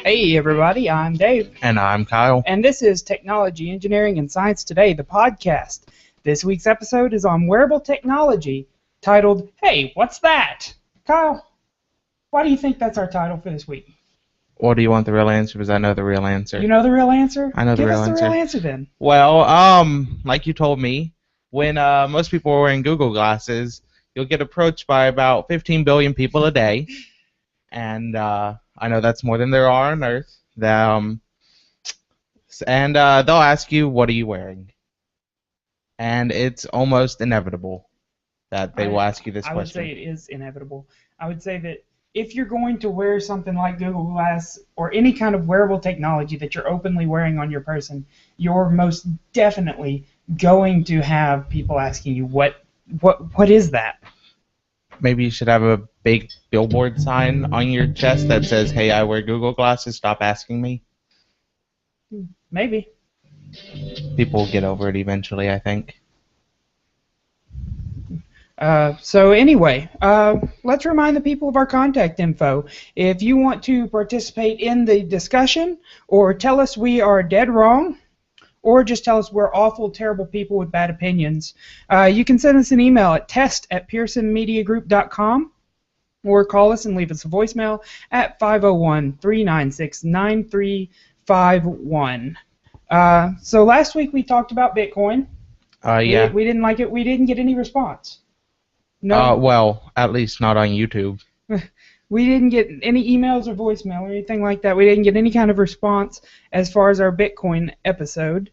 Hey everybody, I'm Dave. And I'm Kyle. And this is Technology, Engineering, and Science Today, the podcast. This week's episode is on wearable technology, titled, Hey, What's That? Kyle, why do you think that's our title for this week? Or do you want the real answer? Because I know the real answer. You know the real answer? I know the real answer. Give us the real answer then. Well, like you told me, when most people are wearing Google glasses, you'll get approached by about 15 billion people a day. And I know that's more than there are on Earth. And they'll ask you, what are you wearing? And it's almost inevitable that they will ask you this question. I would say it is inevitable. I would say that if you're going to wear something like Google Glass or any kind of wearable technology that you're openly wearing on your person, you're most definitely going to have people asking you, what is that? Maybe you should have a big billboard sign on your chest that says, hey, I wear Google glasses, stop asking me. Maybe. People will get over it eventually, I think. So anyway, let's remind the people of our contact info. If you want to participate in the discussion or tell us we are dead wrong, or just tell us we're awful, terrible people with bad opinions, you can send us an email at test@pearsonmediagroup.com or call us and leave us a voicemail at 501-396-9351. So last week we talked about Bitcoin. Yeah. We didn't like it. We didn't get any response. No. Well, at least not on YouTube. We didn't get any emails or voicemail or anything like that. We didn't get any kind of response as far as our Bitcoin episode.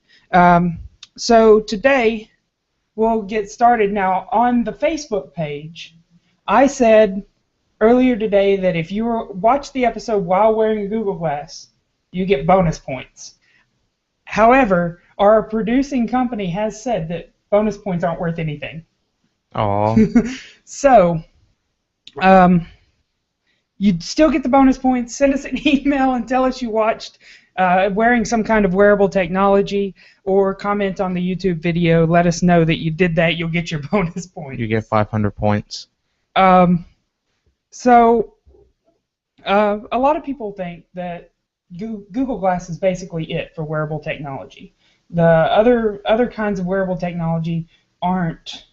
So today we'll get started. Now, on the Facebook page, I said earlier today that if you watch the episode while wearing a Google Glass, you get bonus points. However, our producing company has said that bonus points aren't worth anything. Oh. So, you'd still get the bonus points. Send us an email and tell us you watched wearing some kind of wearable technology, or comment on the YouTube video. Let us know that you did that. You'll get your bonus points. You get 500 points. So, a lot of people think that Google Glass is basically it for wearable technology. The other kinds of wearable technology aren't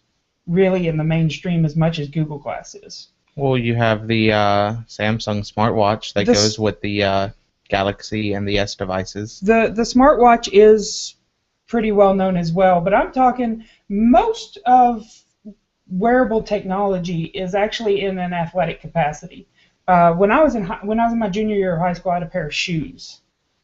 really in the mainstream as much as Google Glass is. Well, you have the Samsung smartwatch that goes with the Galaxy and the S devices. The smartwatch is pretty well known as well, but I'm talking most of wearable technology is actually in an athletic capacity. When I was in my junior year of high school, I had a pair of shoes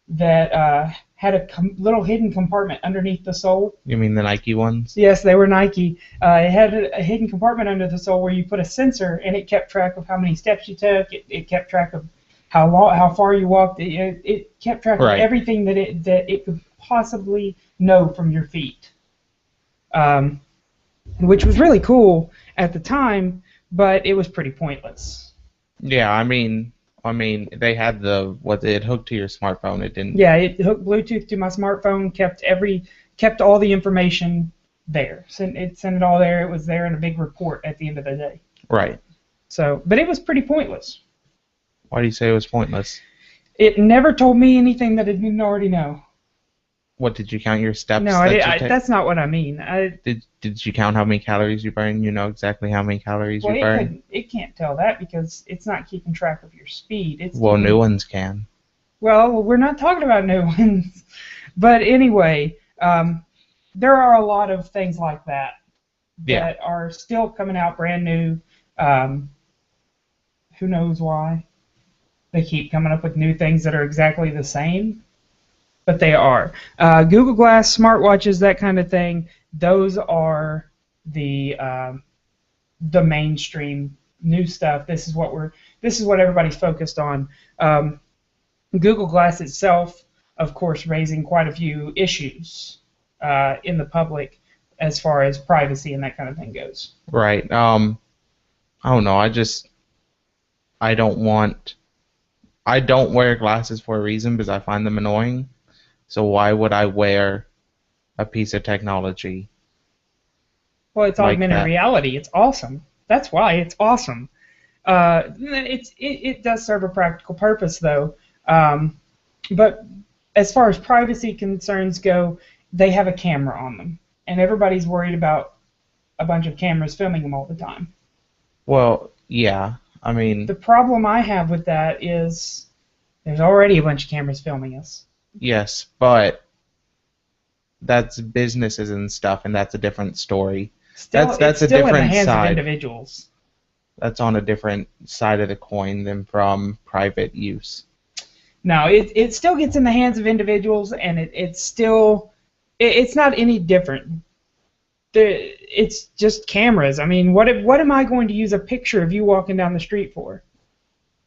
that had a little hidden compartment underneath the sole. You mean the Nike ones? Yes, they were Nike. It had a hidden compartment under the sole where you put a sensor, and it kept track of how many steps you took. It kept track of how far you walked. It kept track of everything that it could possibly know from your feet, which was really cool at the time, but it was pretty pointless. Yeah, I mean, they had it hooked to your smartphone. It didn't. Yeah, it hooked Bluetooth to my smartphone. Kept all the information there. Sent it all there. It was there in a big report at the end of the day. Right. So, but it was pretty pointless. Why do you say it was pointless? It never told me anything that I didn't already know. What, did you count your steps? No, that's not what I mean. Did you count how many calories you burn? You know exactly how many calories you burn? It can't tell that because it's not keeping track of your speed. New ones can. Well, we're not talking about new ones. But anyway, there are a lot of things like that that are still coming out brand new. Who knows why? They keep coming up with new things that are exactly the same. But they are. Google Glass, smartwatches, that kind of thing, those are the mainstream new stuff. This is what everybody's focused on. Google Glass itself, of course, raising quite a few issues in the public as far as privacy and that kind of thing goes. Right. I don't know. I don't wear glasses for a reason because I find them annoying. So why would I wear a piece of technology? Well, it's augmented reality. It's awesome. That's why it's awesome. It does serve a practical purpose, though. But as far as privacy concerns go, they have a camera on them, and everybody's worried about a bunch of cameras filming them all the time. Well, yeah. I mean, The problem I have with that is there's already a bunch of cameras filming us. yes, but that's businesses and stuff, and that's a different story. Still, That's it's a still in the different hands of side. individuals. That's on a different side of the coin than from private use. No, it still gets in the hands of individuals, and it's not any different. It's just cameras. I mean, what am I going to use a picture of you walking down the street for?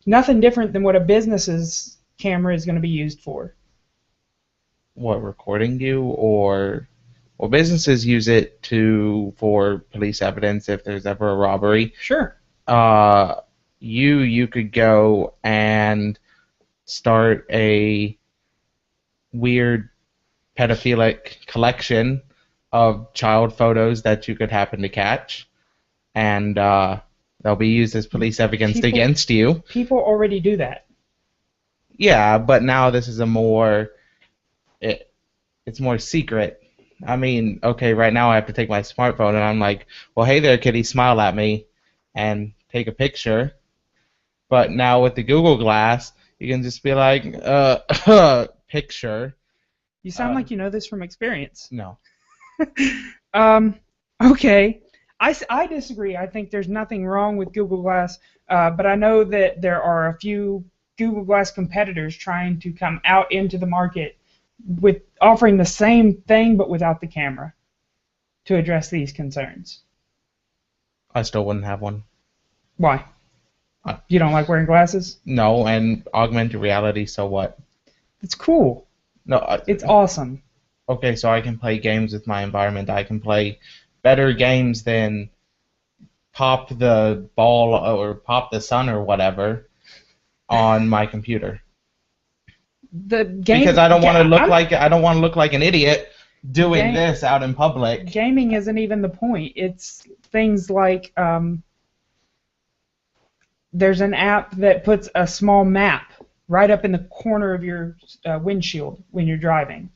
Nothing different than what a business's camera is going to be used for. What, recording you, or well, businesses use it for police evidence if there's ever a robbery. Sure. You could go and start a weird pedophilic collection of child photos that you could happen to catch, and they'll be used as police evidence against you. People already do that. Yeah, but now this is it's more secret. I mean, okay, right now I have to take my smartphone and I'm like, well, hey there, kitty, smile at me, and take a picture. But now with the Google Glass, you can just be like, picture. You sound like you know this from experience. No. Okay. I disagree. I think there's nothing wrong with Google Glass, but I know that there are a few Google Glass competitors trying to come out into the market with offering the same thing but without the camera to address these concerns. I still wouldn't have one. Why? You don't like wearing glasses? No, and augmented reality, so what? It's cool. No, it's awesome. Okay, so I can play games with my environment. I can play better games than pop the ball or pop the sun or whatever on my computer. Because I don't want to look like an idiot doing this out in public. Gaming isn't even the point. It's things like there's an app that puts a small map right up in the corner of your windshield when you're driving.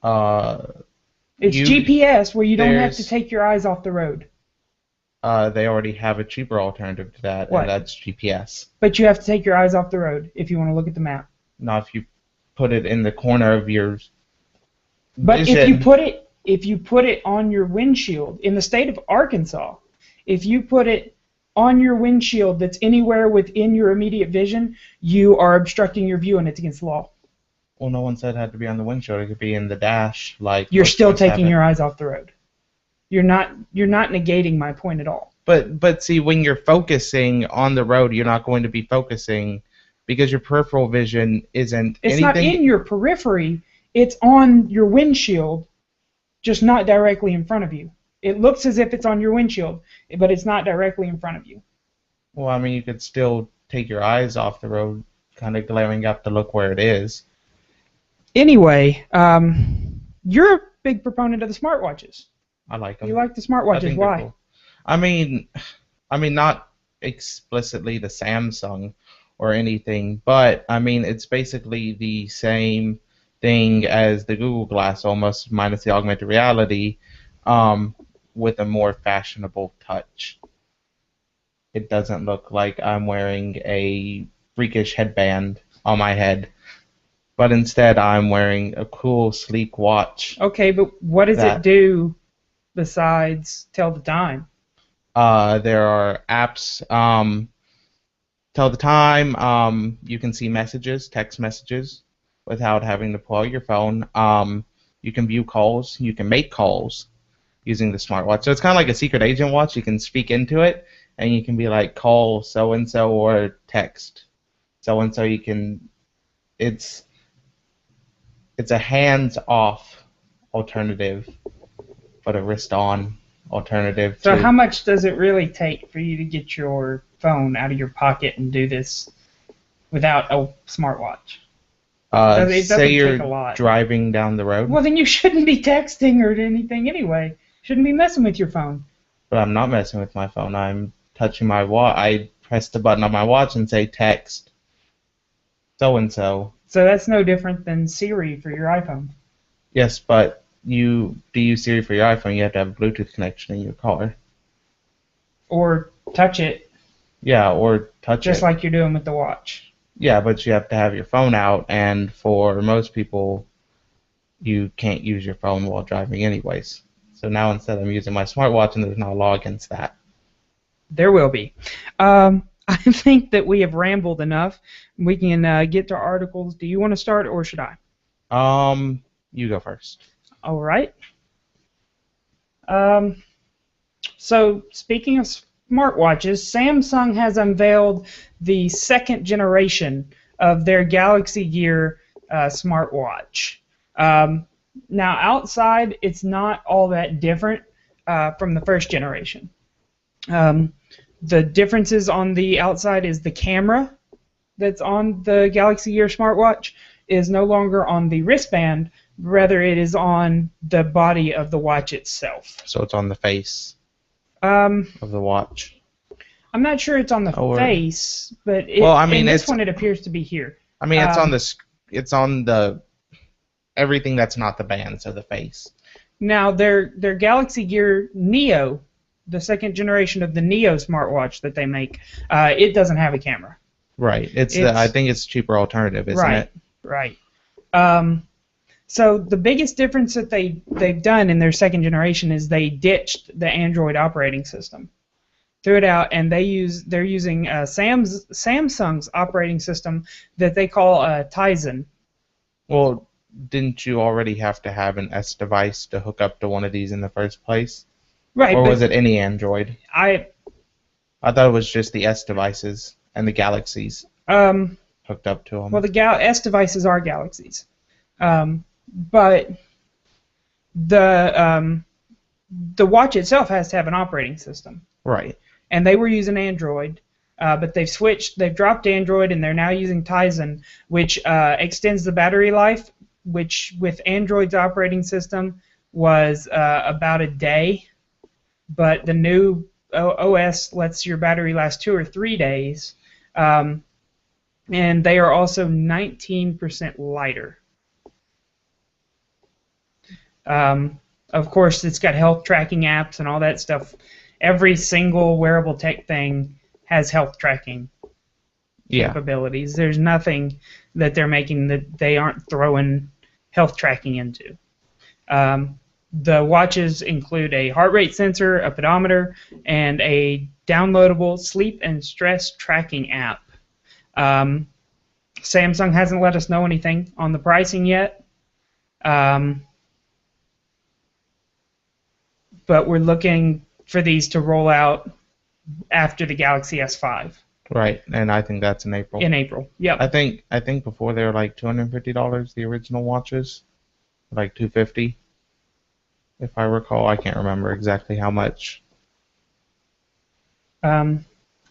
It's GPS where you don't have to take your eyes off the road. They already have a cheaper alternative to that, and that's GPS. But you have to take your eyes off the road if you want to look at the map. Not if you put it in the corner of your But if you put it on your windshield, in the state of Arkansas, if you put it on your windshield that's anywhere within your immediate vision, you are obstructing your view and it's against the law. Well, no one said it had to be on the windshield. It could be in the dash. You're still taking your eyes off the road. You're not negating my point at all. But see, when you're focusing on the road, you're not going to be focusing because your peripheral vision isn't It's anything. not in your periphery. It's on your windshield, just not directly in front of you. It looks as if it's on your windshield, but it's not directly in front of you. Well, I mean, you could still take your eyes off the road, kind of glaring up to look where it is. Anyway, you're a big proponent of the smartwatches. I like them. You like the smartwatches. Why? Cool. I mean, not explicitly the Samsung or anything, but I mean, it's basically the same thing as the Google Glass, almost minus the augmented reality, with a more fashionable touch. It doesn't look like I'm wearing a freakish headband on my head, but instead I'm wearing a cool, sleek watch. Okay, but what does it do besides tell the time? There are apps. Tell the time. You can see messages, text messages, without having to pull out your phone. You can view calls. You can make calls using the smartwatch. So it's kind of like a secret agent watch. You can speak into it, and you can be like, call so-and-so or text so-and-so. You can... It's a hands-off alternative, but a wrist-on alternative. So how much does it really take for you to get your phone out of your pocket and do this without a smartwatch? Say you're driving down the road. Well, then you shouldn't be texting or anything anyway. Shouldn't be messing with your phone. But I'm not messing with my phone. I'm touching my watch. I press the button on my watch and say text so-and-so. So that's no different than Siri for your iPhone. Yes, but you to use Siri for your iPhone, you have to have a Bluetooth connection in your car. Or touch it, Yeah, or touch just it. like you're doing with the watch. Yeah, but you have to have your phone out, and for most people, you can't use your phone while driving anyways. So now instead I'm using my smartwatch, and there's no law against that. There will be. I think that we have rambled enough. We can get to articles. Do you want to start, or should I? You go first. All right. Um, so speaking of smartwatches, Samsung has unveiled the second generation of their Galaxy Gear smartwatch. Um, Now, outside, it's not all that different from the first generation. Um, the differences on the outside is the camera that's on the Galaxy Gear smartwatch is no longer on the wristband, rather it is on the body of the watch itself. So it's on the face Um, of the watch. I'm not sure it's on the Or face, but well, I mean, in this it's one it appears to be here. I mean, it's on Um, it's on the everything that's not the band, so the face. Now their Galaxy Gear Neo, the second generation of the Neo smartwatch that they make, it doesn't have a camera. Right. I think it's a cheaper alternative, isn't Right, it? right. So the biggest difference that they've done in their second generation is they ditched the Android operating system, threw it out, and they're using Samsung's operating system that they call Tizen. Well, didn't you already have to have an S device to hook up to one of these in the first place? Right, Or but was it any Android? I I thought it was just the S devices and the Galaxies hooked up to them. well the S devices are Galaxies, but the watch itself has to have an operating system. Right. And they were using Android, but they've dropped Android, and they're now using Tizen, which extends the battery life, which with Android's operating system was about a day, but the new OS lets your battery last 2 or 3 days, and they are also 19% lighter. Of course, it's got health tracking apps and all that stuff. Every single wearable tech thing has health tracking capabilities. There's nothing that they're making that they aren't throwing health tracking into. The watches include a heart rate sensor, a pedometer, and a downloadable sleep and stress tracking app. Samsung hasn't let us know anything on the pricing yet. But we're looking for these to roll out after the Galaxy S5. Right, and I think that's in April. In April, yep. I think before they were like $250, the original watches, like $250, if I recall. I can't remember exactly how much. I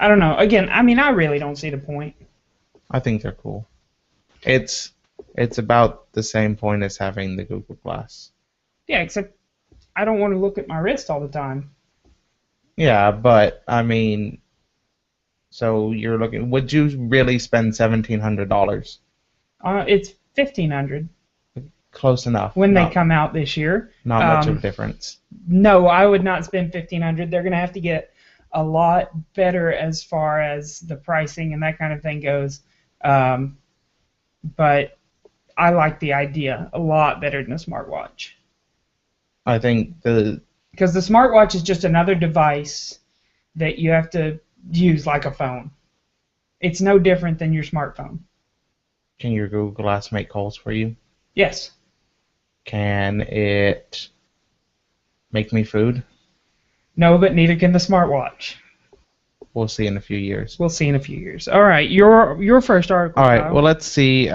don't know. Again, I mean, I really don't see the point. I think they're cool. It's about the same point as having the Google Glass. Yeah, except I don't want to look at my wrist all the time. Yeah, but I mean, so you're looking. Would you really spend $1,700? It's $1,500 Close enough. when they come out this year. Not much of a difference. No, I would not spend $1,500. They're going to have to get a lot better as far as the pricing and that kind of thing goes. But I like the idea a lot better than a smartwatch. I think because the smartwatch is just another device that you have to use like a phone. It's no different than your smartphone. Can your Google Glass make calls for you? Yes. Can it make me food? No, but neither can the smartwatch. We'll see in a few years. We'll see in a few years. All right, your first article. All right. Kyle. Well, let's see.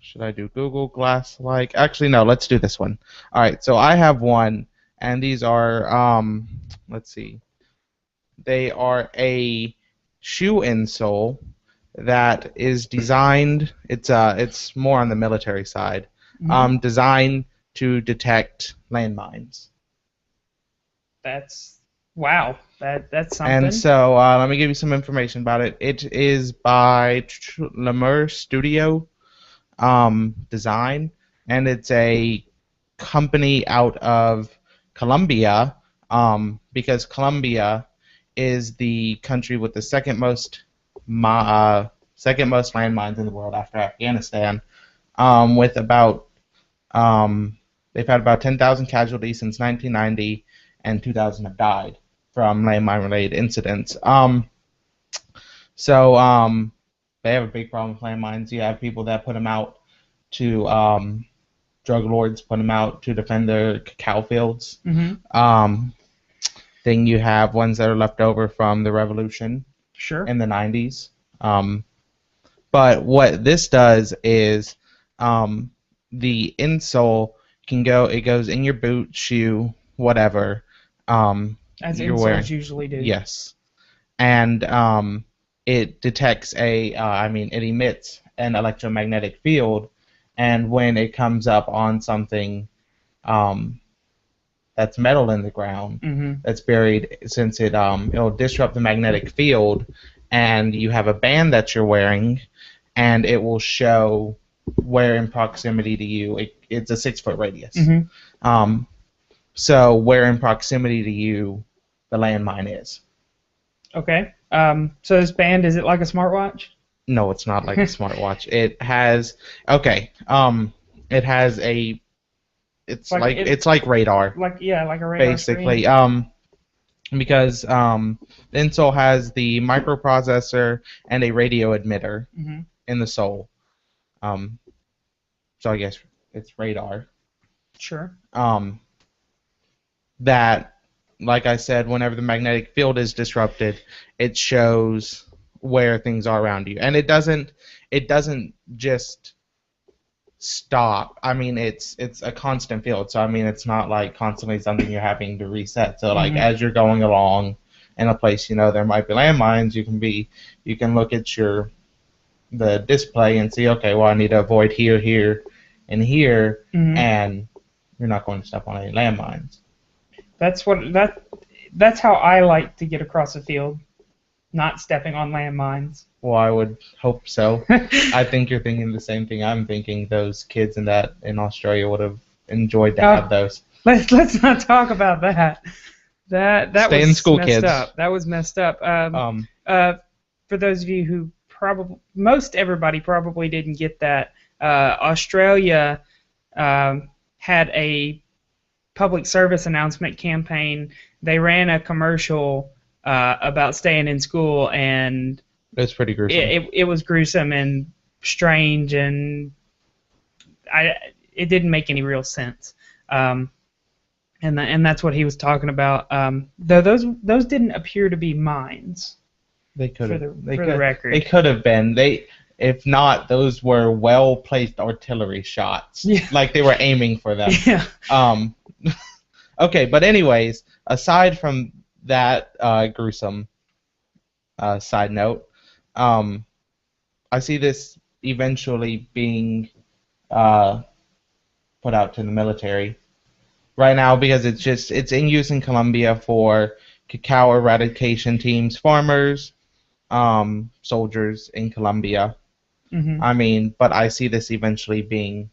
Should I do Google Glass like? Actually, no. Let's do this one. All right. So I have one, and these are let's see. They are a shoe insole that is designed. It's more on the military side. Designed to detect landmines. That's Wow, that's something. And so let me give you some information about it. It is by Lemur Studio Design, and it's a company out of Colombia, because Colombia is the country with the second most landmines in the world after Afghanistan, with about they've had about 10,000 casualties since 1990, and 2,000 have died from landmine-related incidents. So they have a big problem with landmines. You have people that put them out to drug lords put them out to defend their cacao fields. Then you have ones that are left over from the revolution in the 90s. But what this does is the insole it goes in your boot, shoe, whatever. As you're insoles wearing. usually do. Yes. And it detects it emits an electromagnetic field, and when it comes up on something that's metal in the ground, that's buried, since it'll disrupt the magnetic field, and you have a band that you're wearing, and it will show where in proximity to you. It's a 6-foot radius. So where in proximity to you the landmine is. Okay. So this band, is it like a smartwatch? No, it's not like a smartwatch. It has it has a it's like radar. Like a radar basically. screen. Because the insole has the microprocessor and a radio emitter in the sole. So I guess it's radar. Sure. That, like I said, whenever the magnetic field is disrupted, it shows where things are around you, and it doesn't just stop. I mean, it's a constant field, so I mean, it's not like constantly something you're having to reset. So like as you're going along in a place, there might be landmines. You can look at the display and see, okay, well, I need to avoid here, here, and here, and you're not going to step on any landmines. That's how I like to get across the field, not stepping on landmines. Well, I would hope so. I think you're thinking the same thing I'm thinking. Those kids in Australia would have enjoyed to have those. Let's not talk about that. That Stay was in school, messed kids. up. That was messed up. For those of you who most everybody probably didn't get that, Australia had a public service announcement campaign. They ran a commercial about staying in school, and it was pretty gruesome. It was gruesome and strange, and it didn't make any real sense. And that's what he was talking about. Though those didn't appear to be mines. They could have. For the record, they could have been. If not, those were well-placed artillery shots. Yeah. Like they were aiming for them. Yeah. Okay, but anyways, aside from that gruesome side note, I see this eventually being put out to the military right now, because it's in use in Colombia for cacao eradication teams, farmers, soldiers in Colombia. I mean, but I see this eventually being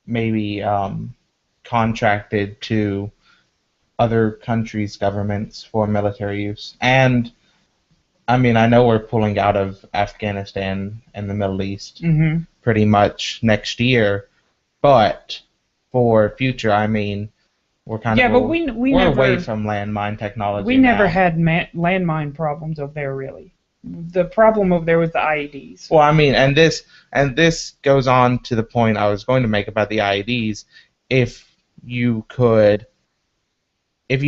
maybe contracted to other countries' governments for military use. And I mean, I know we're pulling out of Afghanistan and the Middle East pretty much next year, but for future, I mean, we're kind of but we're away from landmine technology. We never had landmine problems over there, really. The problem over there was the IEDs. Well, I mean, and this goes on to the point I was going to make about the IEDs. If you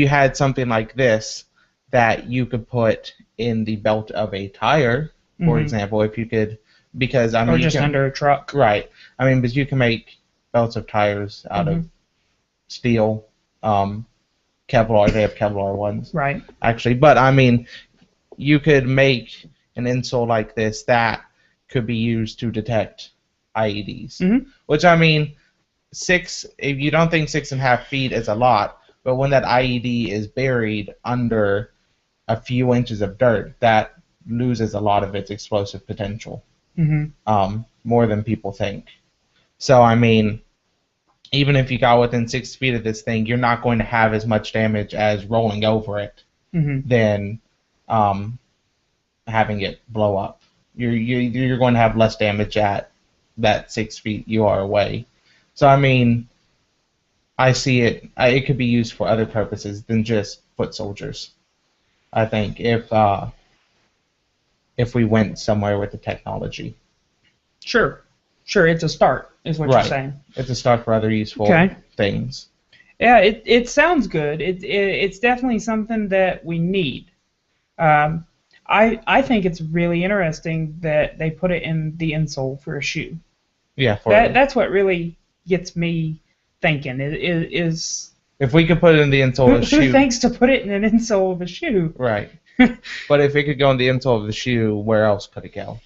had something like this that you could put in the belt of a tire, for example, if you could, because I mean, or just under a truck, right? I mean, but you can make belts of tires out of steel, Kevlar. They have Kevlar ones, right? Actually, but I mean, you could make an insole like this that could be used to detect IEDs. Which, I mean, if you don't think 6.5 feet is a lot, But when that IED is buried under a few inches of dirt, that loses a lot of its explosive potential, more than people think. So, I mean, even if you got within 6 feet of this thing, you're not going to have as much damage as rolling over it than having it blow up. You're going to have less damage at that 6 feet you are away. So, I mean, I see it. It could be used for other purposes than just foot soldiers. I think if we went somewhere with the technology. Sure, it's a start, is what you're saying. It's a start for other useful things. Yeah, it sounds good. It's definitely something that we need. I think it's really interesting that they put it in the insole for a shoe. Yeah, that's what really gets me thinking. Is if we could put it in the insole of a shoe. Who thinks to put it in an insole of a shoe? Right. But if it could go in the insole of the shoe, where else could it go?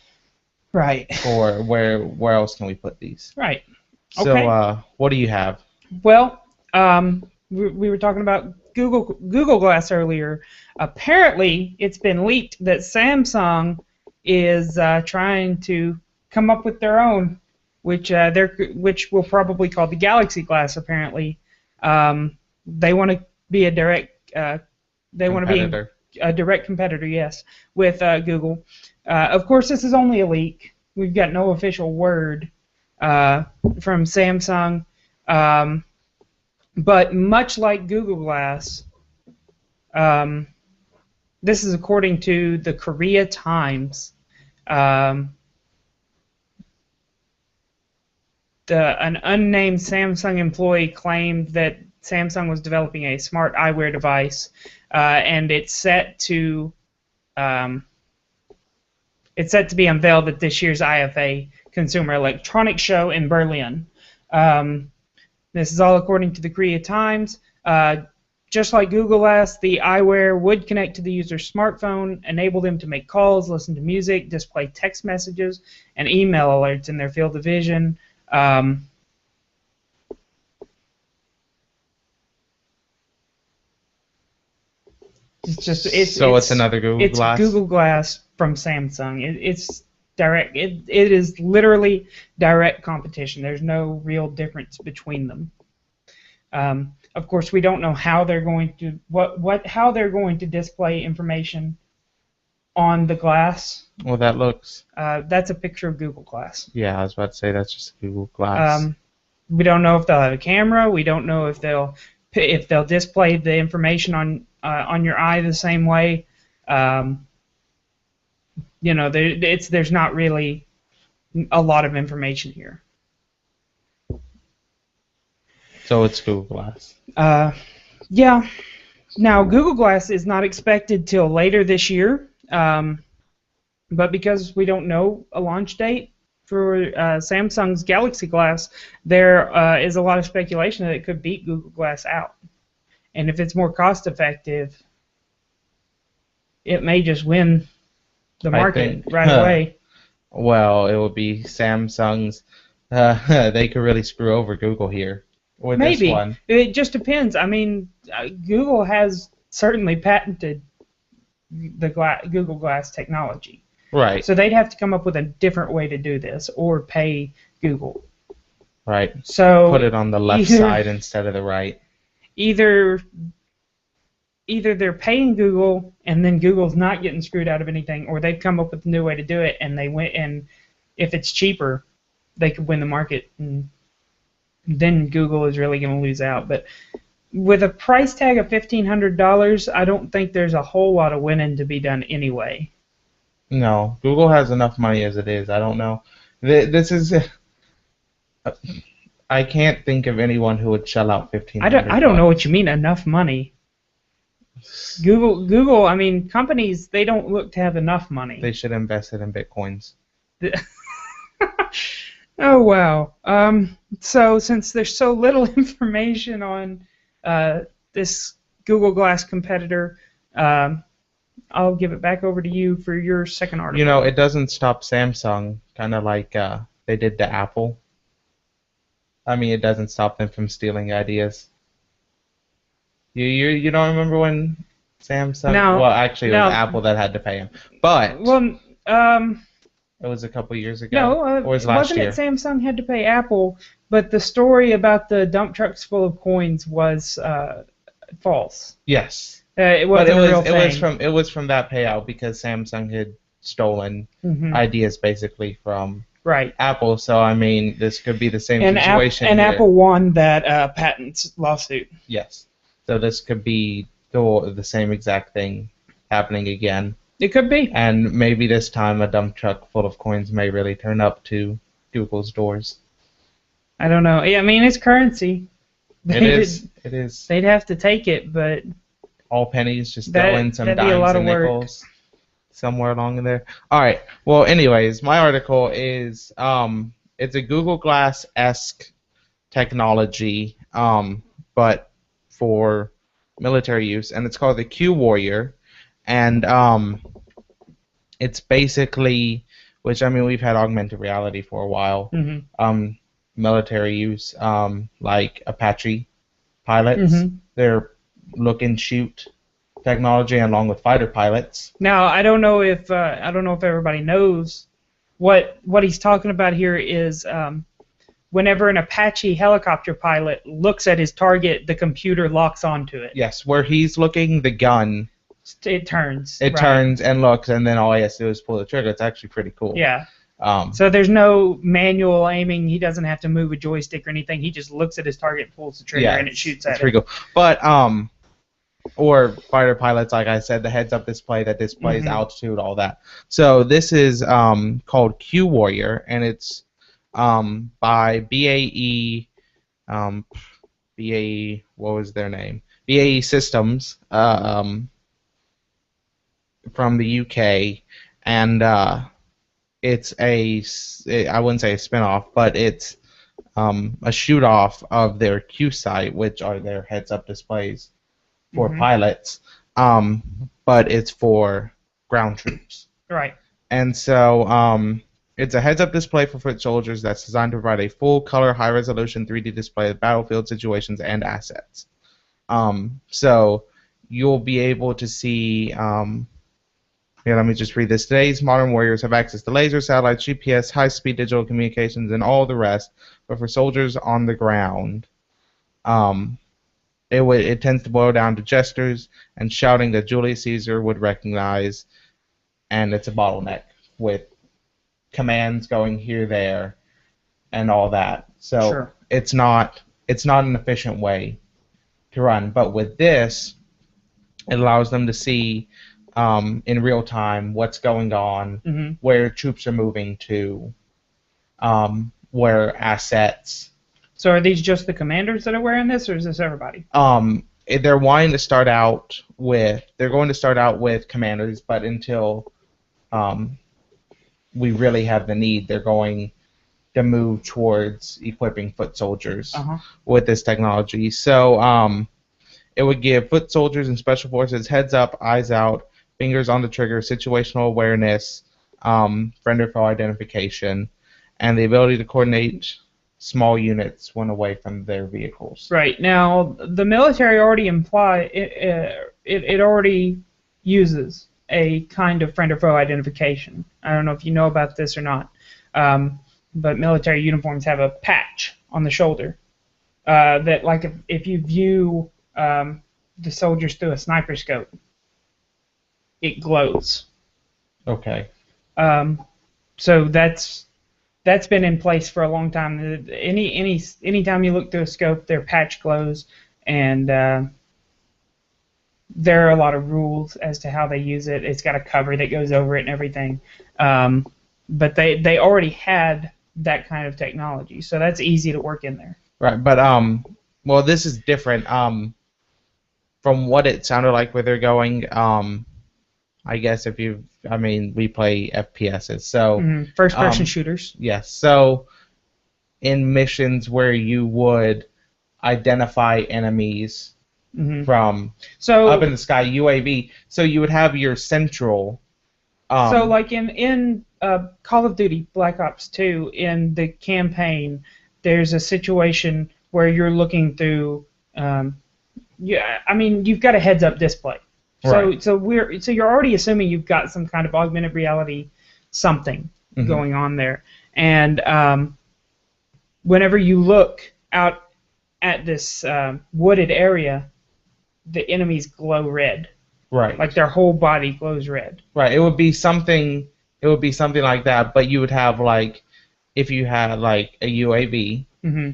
Right. Or where else can we put these? Right. Okay. So what do you have? Well, we were talking about Google Glass earlier. Apparently, it's been leaked that Samsung is trying to come up with their own, which we'll probably call the Galaxy Glass. Apparently, they want to be a direct. They want to be a direct competitor, yes, with Google. Of course, this is only a leak. We've got no official word from Samsung. But much like Google Glass, this is according to the Korea Times. An unnamed Samsung employee claimed that Samsung was developing a smart eyewear device, and it's set to be unveiled at this year's IFA Consumer Electronics Show in Berlin. This is all according to the Korea Times. Just like Google Glass, the eyewear would connect to the user's smartphone, enable them to make calls, listen to music, display text messages, and email alerts in their field of vision. It's another Google Glass. It's Google Glass from Samsung. It's direct. It is literally direct competition. There's no real difference between them. Of course, we don't know how they're going to how they're going to display information on the glass. Well, that looks. That's a picture of Google Glass. Yeah, I was about to say that's just Google Glass. We don't know if they'll have a camera. We don't know if they'll display the information on your eye the same way. There's not really a lot of information here. So it's Google Glass. Yeah. Now, Google Glass is not expected till later this year, but because we don't know a launch date for Samsung's Galaxy Glass, there is a lot of speculation that it could beat Google Glass out. And if it's more cost-effective, it may just win the market right away. Well, it will be Samsung's. They could really screw over Google here with this one. It just depends. I mean, Google has certainly patented the Google Glass technology. Right. So they'd have to come up with a different way to do this, or pay Google. Right. So put it on the left side instead of the right. Either they're paying Google and then Google's not getting screwed out of anything, or they've come up with a new way to do it and they went, and if it's cheaper, they could win the market, and then Google is really going to lose out. But with a price tag of $1,500, I don't think there's a whole lot of winning to be done anyway. No, Google has enough money as it is. I don't know. This is. I can't think of anyone who would shell out $1,500. I don't know what you mean, enough money. Google. I mean, companies, they don't look to have enough money. They should invest it in bitcoins. Oh wow. So since there's so little information on this Google Glass competitor, I'll give it back over to you for your second article. You know, it doesn't stop Samsung, kind of like they did to Apple. I mean, it doesn't stop them from stealing ideas. You don't remember when Samsung? No, Well, actually, it was no. Apple that had to pay him, but Well, it was a couple years ago, no, or was it last wasn't it year? Samsung had to pay Apple? But the story about the dump trucks full of coins was false. Yes, It but wasn't a real thing. it was from that payout because Samsung had stolen ideas basically from Right. Apple. So I mean, this could be the same And situation and here. Apple won that patent lawsuit. Yes. So this could be the same exact thing happening again. It could be. And maybe this time a dump truck full of coins may really turn up to Google's doors. I don't know. Yeah, I mean, it's currency. It is. It is. They'd have to take it, but All pennies, just throw in some that'd be a dimes lot and of work. nickels somewhere along in there. All right. Well, anyways, my article is it's a Google Glass-esque technology, but for military use, and it's called the Q Warrior, and it's basically, which I mean, we've had augmented reality for a while. Military use, like Apache pilots, they're look and shoot technology along with fighter pilots. Now, I don't know if everybody knows what he's talking about here is whenever an Apache helicopter pilot looks at his target, the computer locks onto it. Yes, where he's looking, the gun It turns. it right. turns and looks, and then all he has to do is pull the trigger. It's actually pretty cool. Yeah. So there's no manual aiming. He doesn't have to move a joystick or anything. He just looks at his target, pulls the trigger, and it shoots at it's it. pretty cool. But or fighter pilots, like I said, the heads-up display that displays altitude, all that. So this is called Q Warrior, and it's by BAE. BAE, what was their name? BAE Systems from the UK, and it's I wouldn't say a spin-off, but it's a shoot-off of their Q sight, which are their heads-up displays for pilots, but it's for ground troops. Right. And so it's a heads-up display for foot soldiers that's designed to provide a full-color, high-resolution 3D display of battlefield situations and assets. So you'll be able to see. Here, let me just read this. Today's modern warriors have access to laser, satellites, GPS, high-speed digital communications, and all the rest. But for soldiers on the ground, it tends to boil down to gestures and shouting that Julius Caesar would recognize, and it's a bottleneck with commands going here, there, and all that. So it's not an efficient way to run. But with this, it allows them to see in real time what's going on, where troops are moving to, where assets. So are these just the commanders that are wearing this, or is this everybody? They're wanting to start out with. They're going to start out with commanders, but until we really have the need, they're going to move towards equipping foot soldiers with this technology. So it would give foot soldiers and special forces heads up, eyes out, fingers on the trigger, situational awareness, friend or foe identification, and the ability to coordinate small units when away from their vehicles. Right. Now, the military already it already uses a kind of friend or foe identification. I don't know if you know about this or not, but military uniforms have a patch on the shoulder that, like, if you view the soldiers through a sniper scope, it glows. Okay. So that's been in place for a long time. Anytime you look through a scope, their patch glows, and there are a lot of rules as to how they use it. It's got a cover that goes over it and everything. But they already had that kind of technology, so that's easy to work in there. Right, but well, this is different. From what it sounded like where they're going, I guess we play FPSs, so first-person shooters. Yes, so in missions where you would identify enemies from up in the sky, UAV, so you would have your central. So like in Call of Duty Black Ops 2, in the campaign, there's a situation where you're looking through yeah, I mean, you've got a heads-up display. So Right. so you're already assuming you've got some kind of augmented reality something Hmm. going on there. And whenever you look out at this wooded area, the enemies glow red. Right. Like their whole body glows red. Right. It would be something. It would be something like that, but you would have like, if you had like a UAV Hmm.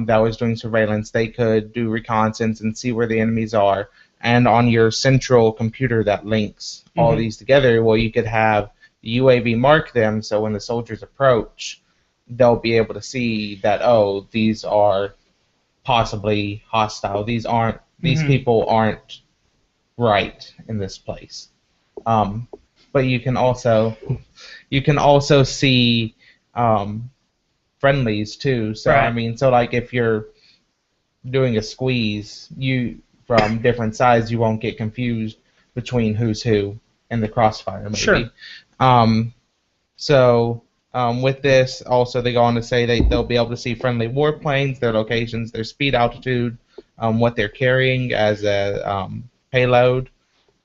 that was doing surveillance, they could do reconnaissance and see where the enemies are. And on your central computer that links all Hmm. these together, well, you could have the UAV mark them, so when the soldiers approach, they'll be able to see that, oh, these are possibly hostile. These Hmm. people aren't right in this place. Um, but you can also see um, friendlies too. So I Right. mean, so like if you're doing a squeeze, you from different sides, you won't get confused between who's who in the crossfire, maybe. Sure. Um, so with this, also they go on to say they'll be able to see friendly warplanes, their locations, their speed, altitude, what they're carrying as a payload,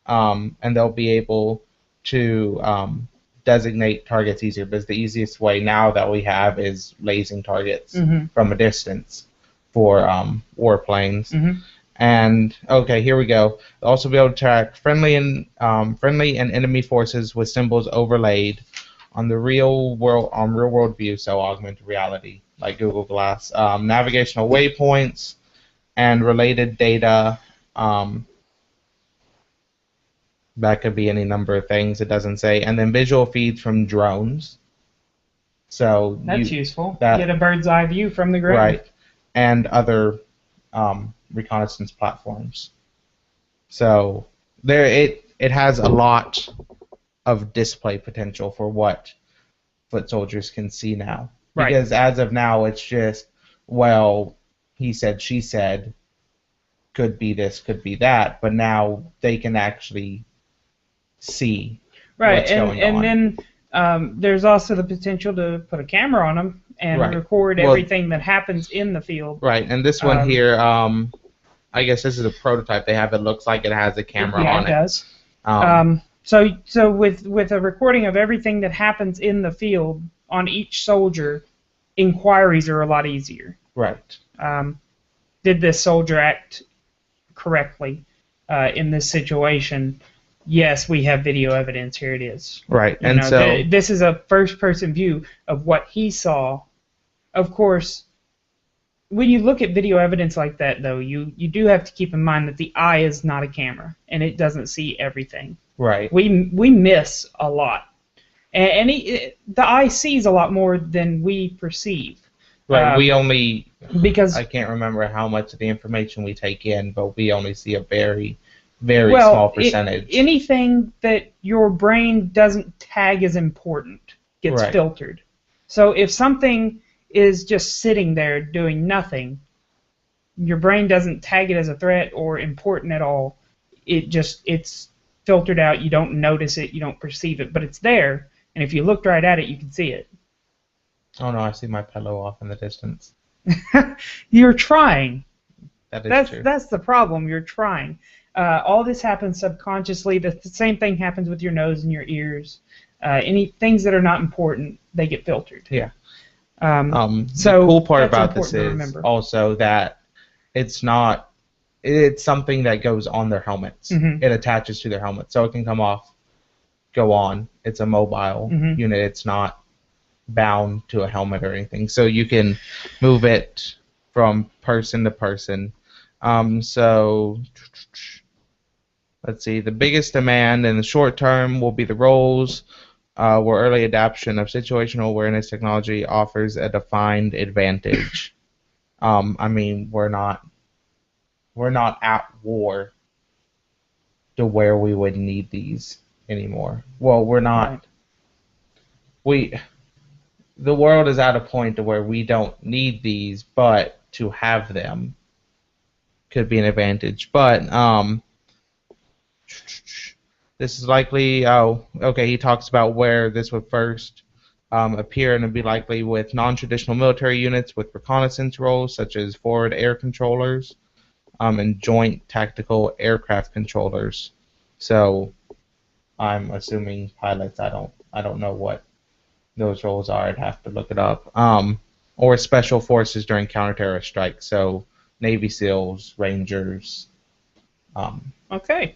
and they'll be able to designate targets easier, because the easiest way now that we have is lasing targets Hmm. from a distance for warplanes. Hmm. And okay, here we go. They'll also be able to track friendly and enemy forces with symbols overlaid on the real world view, so augmented reality like Google Glass, navigational waypoints and related data. That could be any number of things. It doesn't say. And then visual feeds from drones. So That's useful. Get that a bird's eye view from the ground. right, and other reconnaissance platforms. So it has a lot of display potential for what foot soldiers can see now. Right. Because as of now, it's just, well, he said, she said, could be this, could be that, but now they can actually see Right. what's And going and on. then there's also the potential to put a camera on them and Right. record Well, everything that happens in the field. right, and this one Um, here, I guess this is a prototype they have. It looks like it has a camera yeah, on it it. does. Um, So with a recording of everything that happens in the field on each soldier, inquiries are a lot easier. right, Did this soldier act correctly in this situation? Yes, we have video evidence. Here it is. right, You and know, so this is a first-person view of what he saw. Of course, when you look at video evidence like that, though, you do have to keep in mind that the eye is not a camera, and it doesn't see everything. right, We miss a lot, and the eye sees a lot more than we perceive. right. Um, We only because I can't remember how much of the information we take in, but we only see a very, very well, small percentage. anything that your brain doesn't tag as important gets Right. filtered. So if something is just sitting there doing nothing, your brain doesn't tag it as a threat or important at all. It's filtered out. You don't notice it. You don't perceive it, but it's there. And if you looked right at it, you can see it. Oh no, I see my pillow off in the distance. You're trying. That is true. That's the problem. You're trying. All this happens subconsciously. The same thing happens with your nose and your ears. Any things that are not important, they get filtered. Yeah. So the cool part that's about this important to is remember. also that it's something that goes on their helmets. Mhm. It attaches to their helmet, so it can come off, go on. It's a mobile Mhm. unit. It's not bound to a helmet or anything, so you can move it from person to person. So let's see. The biggest demand in the short term will be the roles where early adoption of situational awareness technology offers a defined advantage. I mean, we're not at war to where we would need these anymore. Well, we're not. Right. The world is at a point to where we don't need these, but to have them could be an advantage. But this is likely. Oh, okay. He talks about where this would first appear, and it'd be likely with non-traditional military units with reconnaissance roles, such as forward air controllers. and Joint Tactical Aircraft Controllers. So I'm assuming pilots. I don't know what those roles are. I'd have to look it up. Or special forces during counter-terrorist strikes. So Navy SEALs, Rangers. Okay.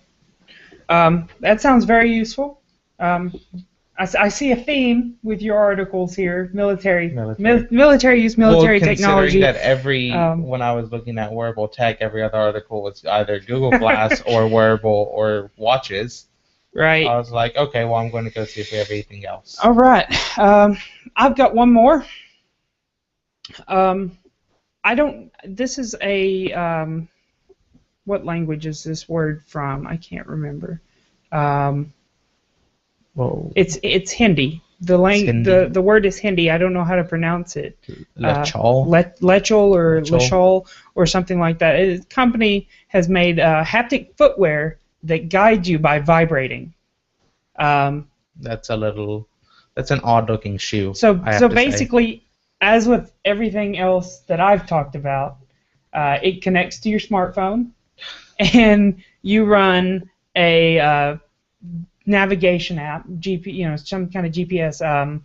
That sounds very useful. I see a theme with your articles here. Military use, military technology. Considering that when I was looking at wearable tech, every other article was either Google Glass or wearable or watches. Right. I was like, okay, well, I'm going to go see if we have anything else. All right. I've got one more. This is a, what language is this word from? I can't remember. Whoa. It's Hindi. The word is Hindi. I don't know how to pronounce it. Lechol? Lechol or Lechol or something like that. A company has made haptic footwear that guides you by vibrating. That's an odd-looking shoe. So basically, as with everything else that I've talked about, it connects to your smartphone, and you run a navigation app, some kind of GPS,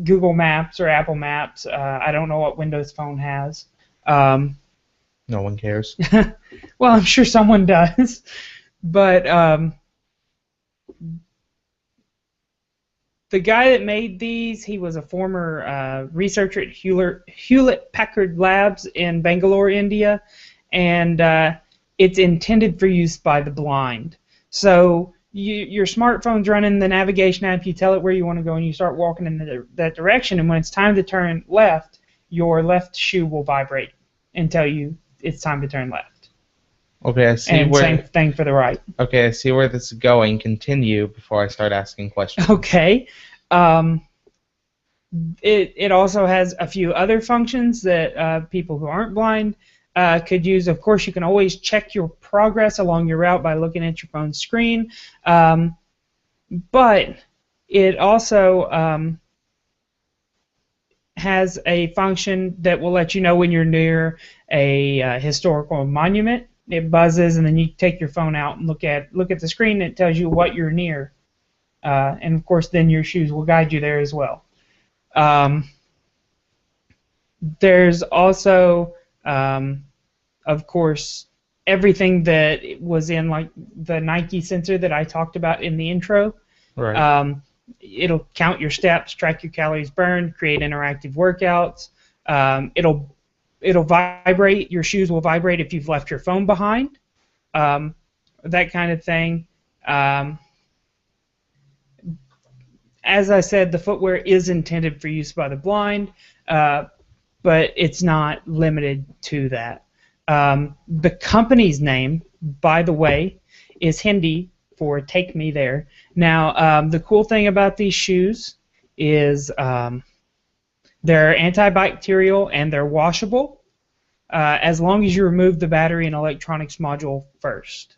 Google Maps or Apple Maps. I don't know what Windows Phone has. No one cares. Well, I'm sure someone does, but the guy that made these, he was a former researcher at Hewlett-Packard Labs in Bangalore, India, and it's intended for use by the blind. So your smartphone's running the navigation app, you tell it where you want to go, and you start walking in that direction, and when it's time to turn left, your left shoe will vibrate and tell you it's time to turn left. Okay, I see and same thing for the right. Okay, I see where this is going. Continue before I start asking questions. Okay. It also has a few other functions that people who aren't blind could use. Of course, you can always check your progress along your route by looking at your phone screen. But it also has a function that will let you know when you're near a historical monument. It buzzes, and then you take your phone out and look at the screen, and it tells you what you're near. And of course, then your shoes will guide you there as well. There's also, of course, everything that was in like the Nike sensor that I talked about in the intro. Right. It'll count your steps, track your calories burned, create interactive workouts. It'll vibrate. Your shoes will vibrate if you've left your phone behind. That kind of thing. As I said, the footwear is intended for use by the blind, but it's not limited to that. The company's name, by the way, is Hindi for Take Me There. Now, the cool thing about these shoes is they're antibacterial and they're washable as long as you remove the battery and electronics module first.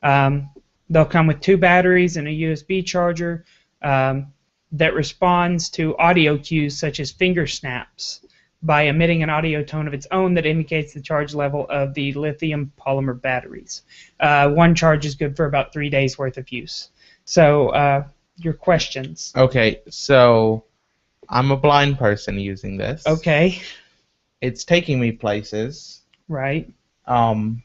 They'll come with 2 batteries and a USB charger that responds to audio cues such as finger snaps by emitting an audio tone of its own that indicates the charge level of the lithium polymer batteries. One charge is good for about 3 days worth of use. So your questions. Okay, so I'm a blind person using this. Okay. It's taking me places. Right. I mean,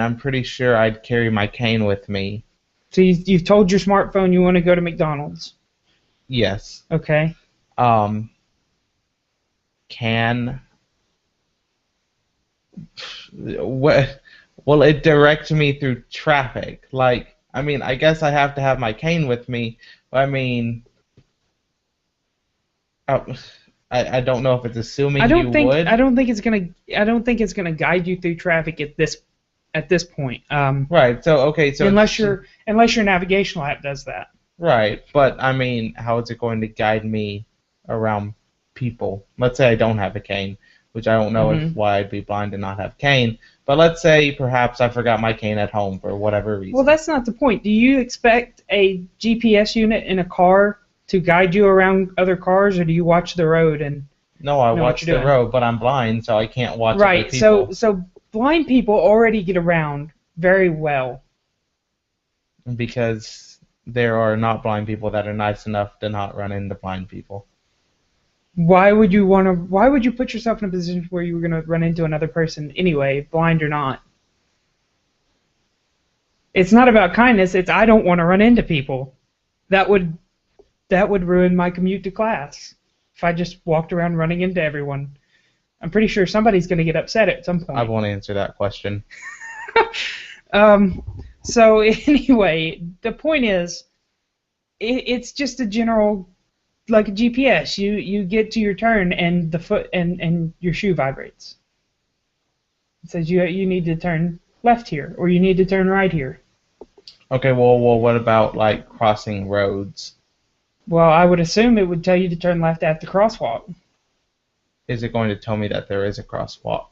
I'm pretty sure I'd carry my cane with me. So you've told your smartphone you want to go to McDonald's. Yes. Okay. Will it direct me through traffic? Like, I mean, I guess I have to have my cane with me. But I mean, I don't know if it's assuming you would. I don't think it's gonna guide you through traffic at this point. Right. So okay. So unless your navigational app does that. Right. But I mean, how is it going to guide me around people? Let's say I don't have a cane, which I don't know why I'd be blind to not have a cane. But let's say perhaps I forgot my cane at home for whatever reason. Well, that's not the point. Do you expect a GPS unit in a car to guide you around other cars, or do you watch the road and? No, I watch the road, but I'm blind, so I can't watch other people. Right. So blind people already get around very well. Because there are not blind people that are nice enough to not run into blind people. Why would you put yourself in a position where you were going to run into another person anyway, blind or not? It's not about kindness, it's I don't want to run into people. That would ruin my commute to class if I just walked around running into everyone. I'm pretty sure somebody's going to get upset at some point. I won't answer that question. So anyway, the point is, it's just a general, like a GPS. You get to your turn and the foot and your shoe vibrates. It says you need to turn left here, or you need to turn right here. Okay, well, what about like crossing roads? Well, I would assume it would tell you to turn left at the crosswalk. Is it going to tell me that there is a crosswalk?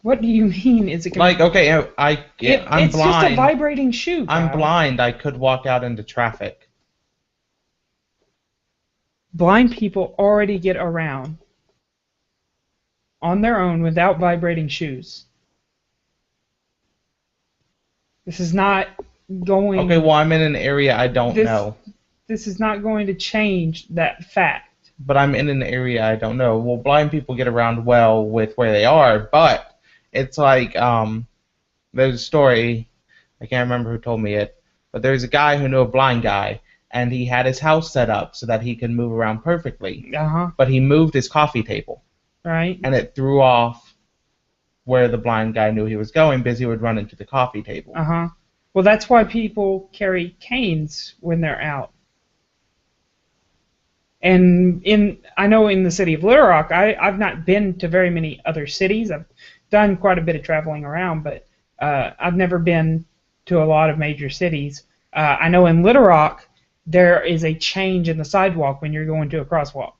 What do you mean? Is it gonna Like, okay, I'm blind. It's just a vibrating shoe. I'm Kyle. blind. I could walk out into traffic. Blind people already get around on their own without vibrating shoes. This is not going. Okay, well, I'm in an area I don't know. This is not going to change that fact. But I'm in an area I don't know. Well, blind people get around well with where they are, but it's like, there's a story, I can't remember who told me it, but there's a guy who knew a blind guy, and he had his house set up so that he could move around perfectly. But he moved his coffee table. Right. And it threw off where the blind guy knew he was going because he would run into the coffee table. Well, that's why people carry canes when they're out. And I know in the city of Little Rock, I've not been to very many other cities. I've done quite a bit of traveling around, but I've never been to a lot of major cities. I know in Little Rock, there is a change in the sidewalk when you're going to a crosswalk.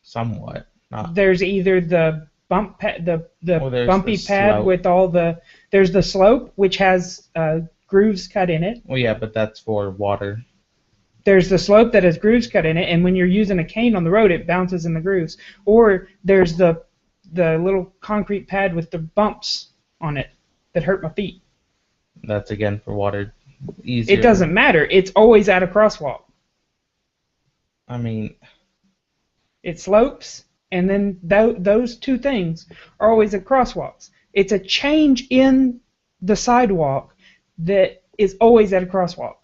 Somewhat. Not. There's either the bumpy pad slope. with all there's the slope, which has grooves cut in it. Well, yeah, but that's for water. There's the slope that has grooves cut in it, and when you're using a cane on the road, it bounces in the grooves. Or there's the little concrete pad with the bumps on it that hurt my feet. That's again for water. Easier. It doesn't matter. It's always at a crosswalk. I mean, it slopes, and then those two things are always at crosswalks. It's a change in the sidewalk that is always at a crosswalk.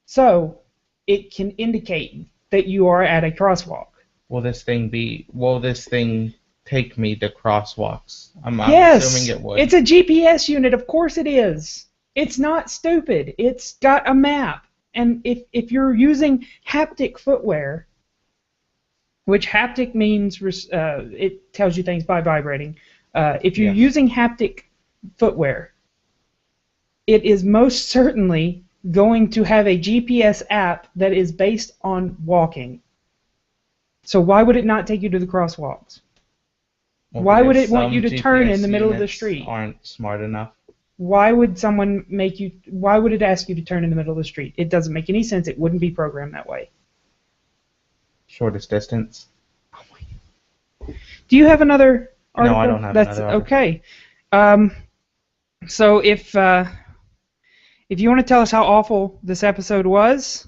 So it can indicate that you are at a crosswalk. Will this thing take me to crosswalks? I'm Yes, assuming it would. It's a GPS unit. Of course it is. It's not stupid. It's got a map. And if you're using haptic footwear, which haptic means it tells you things by vibrating. If you're using haptic footwear, it is most certainly going to have a GPS app that is based on walking. So why would it not take you to the crosswalks? Well, why would it want some you to turn GPS in the middle of the units street? Aren't smart enough. Why would why would it ask you to turn in the middle of the street? It doesn't make any sense. It wouldn't be programmed that way. Shortest distance. Oh my. Do you have another article? No, I don't have another article. Okay. So if you want to tell us how awful this episode was,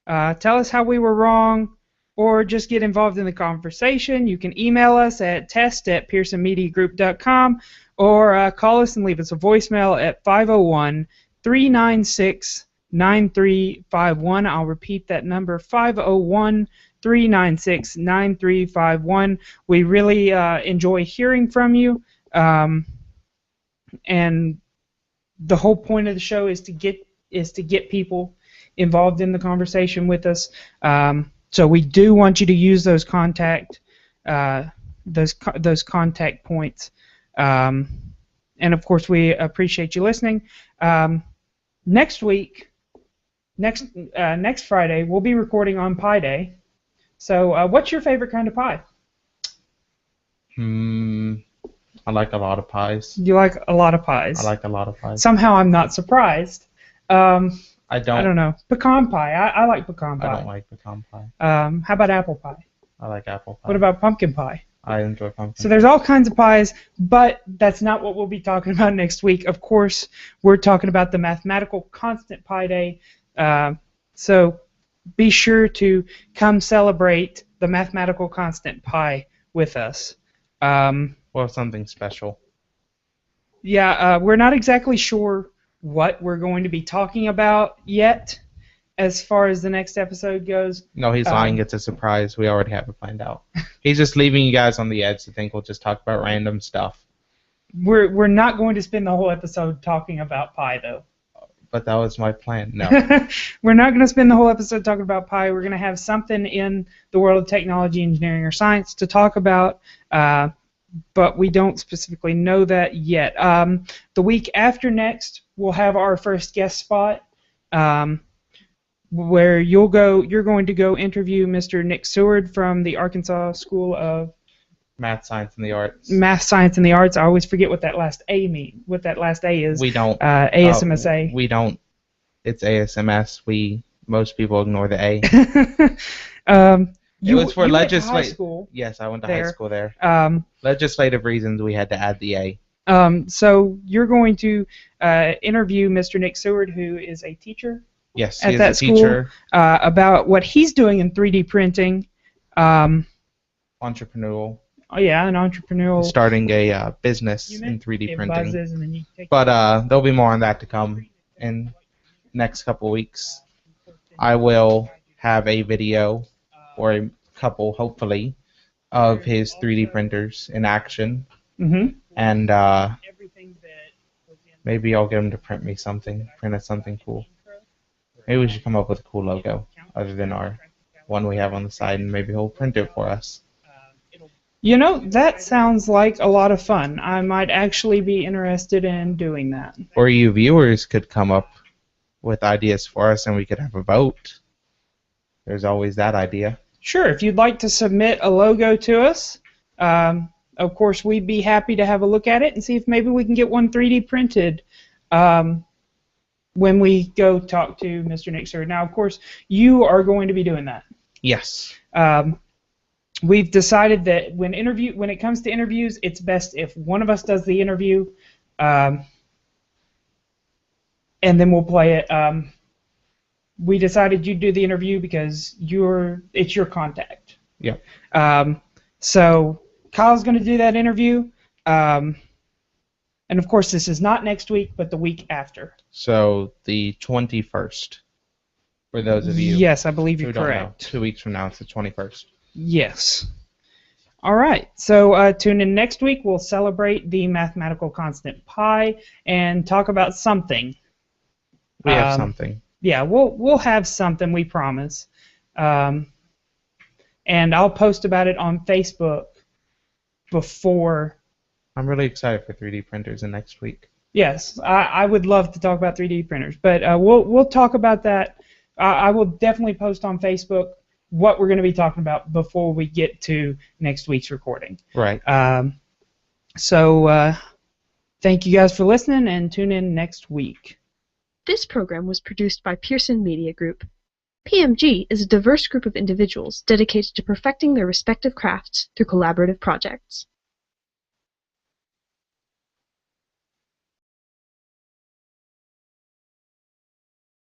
tell us how we were wrong, or just get involved in the conversation, you can email us at test@pearsonmediagroup.com, or call us and leave us a voicemail at 501-396-9351. I'll repeat that number, 501-396-9351. We really enjoy hearing from you, and the whole point of the show is to get people involved in the conversation with us. So we do want you to use those contact points. And of course, we appreciate you listening. Next Friday, we'll be recording on Pi Day. So, what's your favorite kind of pie? I like a lot of pies. You like a lot of pies. I like a lot of pies. Somehow, I'm not surprised. I don't. I don't know. Pecan pie. I like pecan pie. I don't like pecan pie. How about apple pie? I like apple pie. What about pumpkin pie? I enjoy pumpkin. So there's all kinds of pies, but that's not what we'll be talking about next week. Of course, we're talking about the mathematical constant pi day. So be sure to come celebrate the mathematical constant pi with us. Or something special. Yeah, we're not exactly sure what we're going to be talking about yet as far as the next episode goes. No, he's lying. It's a surprise. We already have it planned out. He's just leaving you guys on the edge to think we'll just talk about random stuff. We're not going to spend the whole episode talking about pi, though. But that was my plan. No. We're not going to spend the whole episode talking about pi. We're going to have something in the world of technology, engineering, or science to talk about, but we don't specifically know that yet. The week after next, we'll have our first guest spot, where you're going to go interview Mr. Nick Seward from the Arkansas School of Math, Science, and the Arts. Math, Science, and the Arts. I always forget what that last A means. What that last A is. We don't. ASMSA. We don't. It's ASMS. Most people ignore the A. It was for legislative. Yes, I went to high school there. Legislative reasons we had to add the A. So you're going to interview Mr. Nick Seward, who is a teacher. Yes, at he that is a teacher. School, about what he's doing in 3D printing. Entrepreneurial. Oh yeah, an entrepreneurial. Starting a business in 3D printing. Buzzes and then you take but there'll be more on that to come in next couple weeks. I will have a video, or a couple, hopefully, of his 3D printers in action. Mm-hmm. And maybe I'll get him to print us something cool. Maybe we should come up with a cool logo other than our one we have on the side, and maybe he'll print it for us. You know, that sounds like a lot of fun. I might actually be interested in doing that. Or you viewers could come up with ideas for us, and we could have a vote. There's always that idea. Sure, if you'd like to submit a logo to us, of course, we'd be happy to have a look at it and see if maybe we can get one 3D printed when we go talk to Mr. Nick Seward. Now, of course, you are going to be doing that. Yes. We've decided that when it comes to interviews, it's best if one of us does the interview, and then we'll play it. We decided you'd do the interview because it's your contact. Yeah. So Kyle's going to do that interview, and of course this is not next week, but the week after. So the 21st, for those of you. Yes, I believe who you're don't know. correct. 2 weeks from now, it's the 21st. Yes. All right. So tune in next week. We'll celebrate the mathematical constant pi and talk about something. We have something. Yeah, we'll have something, we promise. And I'll post about it on Facebook before. I'm really excited for 3D printers in next week. Yes, I would love to talk about 3D printers, but we'll talk about that. I will definitely post on Facebook what we're going to be talking about before we get to next week's recording. Right. So thank you guys for listening, and tune in next week. This program was produced by Pearson Media Group. PMG is a diverse group of individuals dedicated to perfecting their respective crafts through collaborative projects.